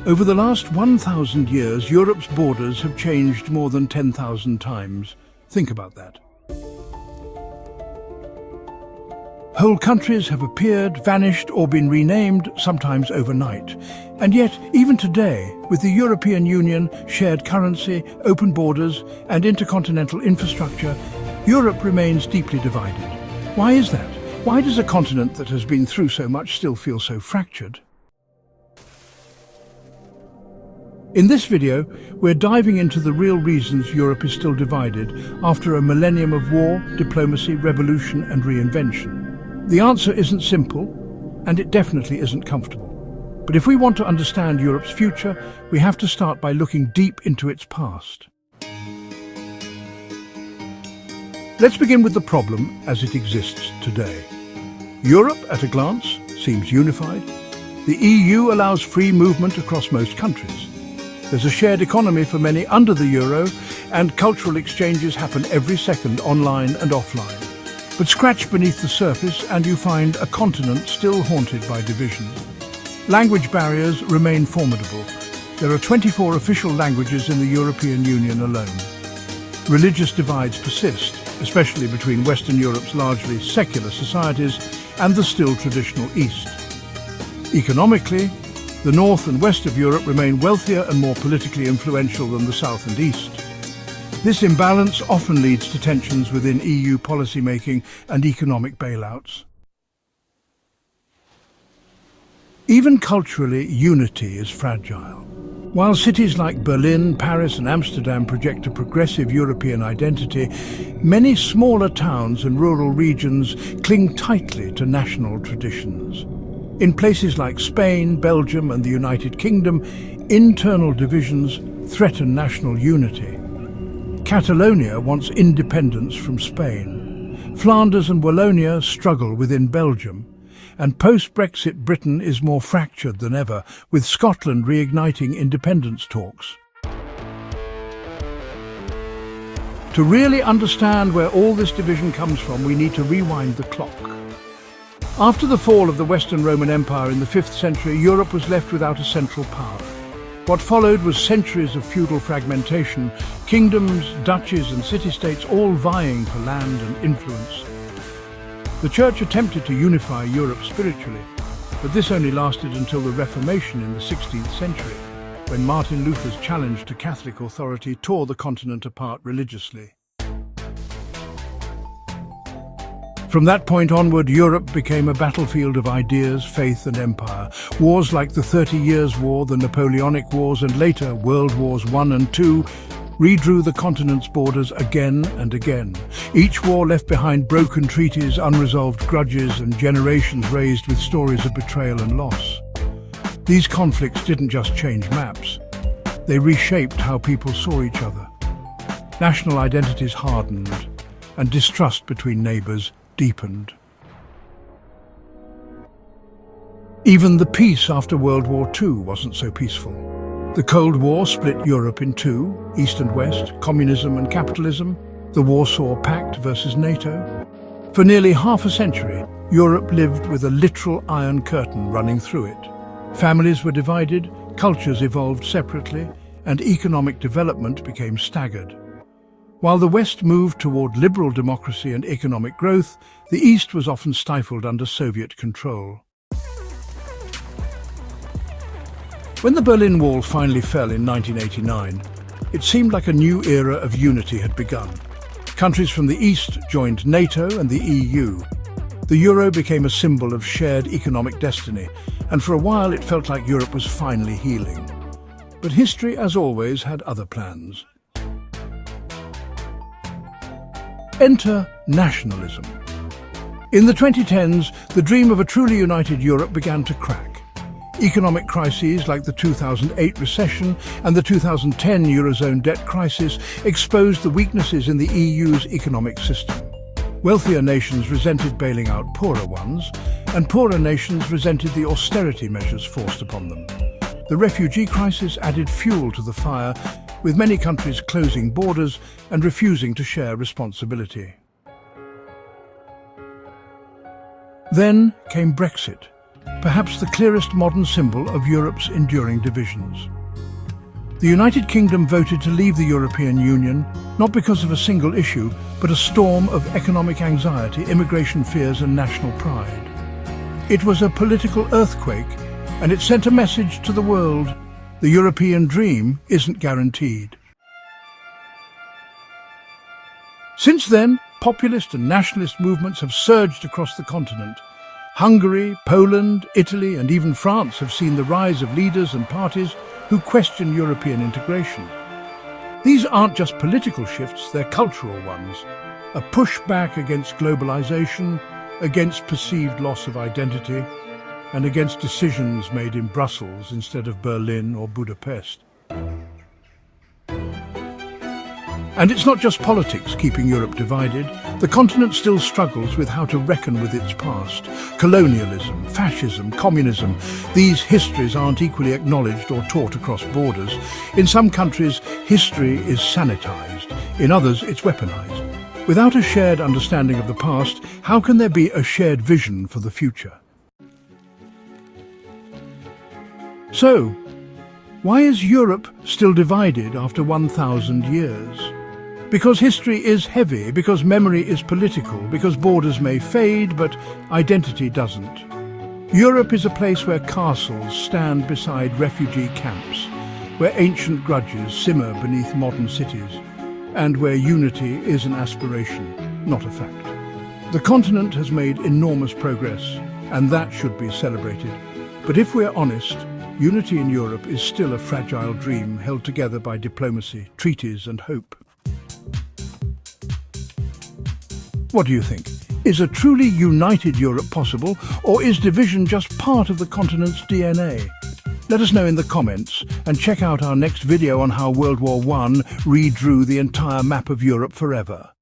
Over the last 1,000 years, Europe's borders have changed more than 10,000 times. Think about that. Whole countries have appeared, vanished, or been renamed, sometimes overnight. And yet, even today, with the European Union, shared currency, open borders, and intercontinental infrastructure, Europe remains deeply divided. Why is that? Why does a continent that has been through so much still feel so fractured? In this video, we're diving into the real reasons Europe is still divided after a millennium of war, diplomacy, revolution, and reinvention. The answer isn't simple, and it definitely isn't comfortable. But if we want to understand Europe's future, we have to start by looking deep into its past. Let's begin with the problem as it exists today. Europe, at a glance, seems unified. The EU allows free movement across most countries. There's a shared economy for many under the euro, and cultural exchanges happen every second, online and offline. But scratch beneath the surface and you find a continent still haunted by division. Language barriers remain formidable. There are 24 official languages in the European Union alone. Religious divides persist, especially between Western Europe's largely secular societies and the still traditional East. Economically, the north and west of Europe remain wealthier and more politically influential than the south and east. This imbalance often leads to tensions within EU policymaking and economic bailouts. Even culturally, unity is fragile. While cities like Berlin, Paris and Amsterdam project a progressive European identity, many smaller towns and rural regions cling tightly to national traditions. In places like Spain, Belgium and the United Kingdom, internal divisions threaten national unity. Catalonia wants independence from Spain. Flanders and Wallonia struggle within Belgium. And post-Brexit Britain is more fractured than ever, with Scotland reigniting independence talks. To really understand where all this division comes from, we need to rewind the clock. After the fall of the Western Roman Empire in the 5th century, Europe was left without a central power. What followed was centuries of feudal fragmentation, kingdoms, duchies and city-states all vying for land and influence. The Church attempted to unify Europe spiritually, but this only lasted until the Reformation in the 16th century, when Martin Luther's challenge to Catholic authority tore the continent apart religiously. From that point onward, Europe became a battlefield of ideas, faith and empire. Wars like the 30 Years' War, the Napoleonic Wars and later World Wars I and II redrew the continent's borders again and again. Each war left behind broken treaties, unresolved grudges and generations raised with stories of betrayal and loss. These conflicts didn't just change maps. They reshaped how people saw each other. National identities hardened and distrust between neighbours deepened. Even the peace after World War II wasn't so peaceful. The Cold War split Europe in two, East and West, communism and capitalism, the Warsaw Pact versus NATO. For nearly half a century, Europe lived with a literal iron curtain running through it. Families were divided, cultures evolved separately, and economic development became staggered. While the West moved toward liberal democracy and economic growth, the East was often stifled under Soviet control. When the Berlin Wall finally fell in 1989, it seemed like a new era of unity had begun. Countries from the East joined NATO and the EU. The euro became a symbol of shared economic destiny, and for a while it felt like Europe was finally healing. But history, as always, had other plans. Enter nationalism. In the 2010s, the dream of a truly united Europe began to crack. Economic crises like the 2008 recession and the 2010 Eurozone debt crisis exposed the weaknesses in the EU's economic system. Wealthier nations resented bailing out poorer ones, and poorer nations resented the austerity measures forced upon them. The refugee crisis added fuel to the fire, with many countries closing borders and refusing to share responsibility. Then came Brexit, perhaps the clearest modern symbol of Europe's enduring divisions. The United Kingdom voted to leave the European Union, not because of a single issue, but a storm of economic anxiety, immigration fears and national pride. It was a political earthquake, and it sent a message to the world: the European dream isn't guaranteed. Since then, populist and nationalist movements have surged across the continent. Hungary, Poland, Italy and even France have seen the rise of leaders and parties who question European integration. These aren't just political shifts, they're cultural ones. A pushback against globalization, against perceived loss of identity, and against decisions made in Brussels instead of Berlin or Budapest. And it's not just politics keeping Europe divided. The continent still struggles with how to reckon with its past. Colonialism, fascism, communism, these histories aren't equally acknowledged or taught across borders. In some countries, history is sanitized. In others, it's weaponized. Without a shared understanding of the past, how can there be a shared vision for the future? So, why is Europe still divided after 1,000 years? Because history is heavy, because memory is political, because borders may fade, but identity doesn't. Europe is a place where castles stand beside refugee camps, where ancient grudges simmer beneath modern cities, and where unity is an aspiration, not a fact. The continent has made enormous progress, and that should be celebrated. But if we're honest, unity in Europe is still a fragile dream held together by diplomacy, treaties and hope. What do you think? Is a truly united Europe possible, or is division just part of the continent's DNA? Let us know in the comments, and check out our next video on how World War I redrew the entire map of Europe forever.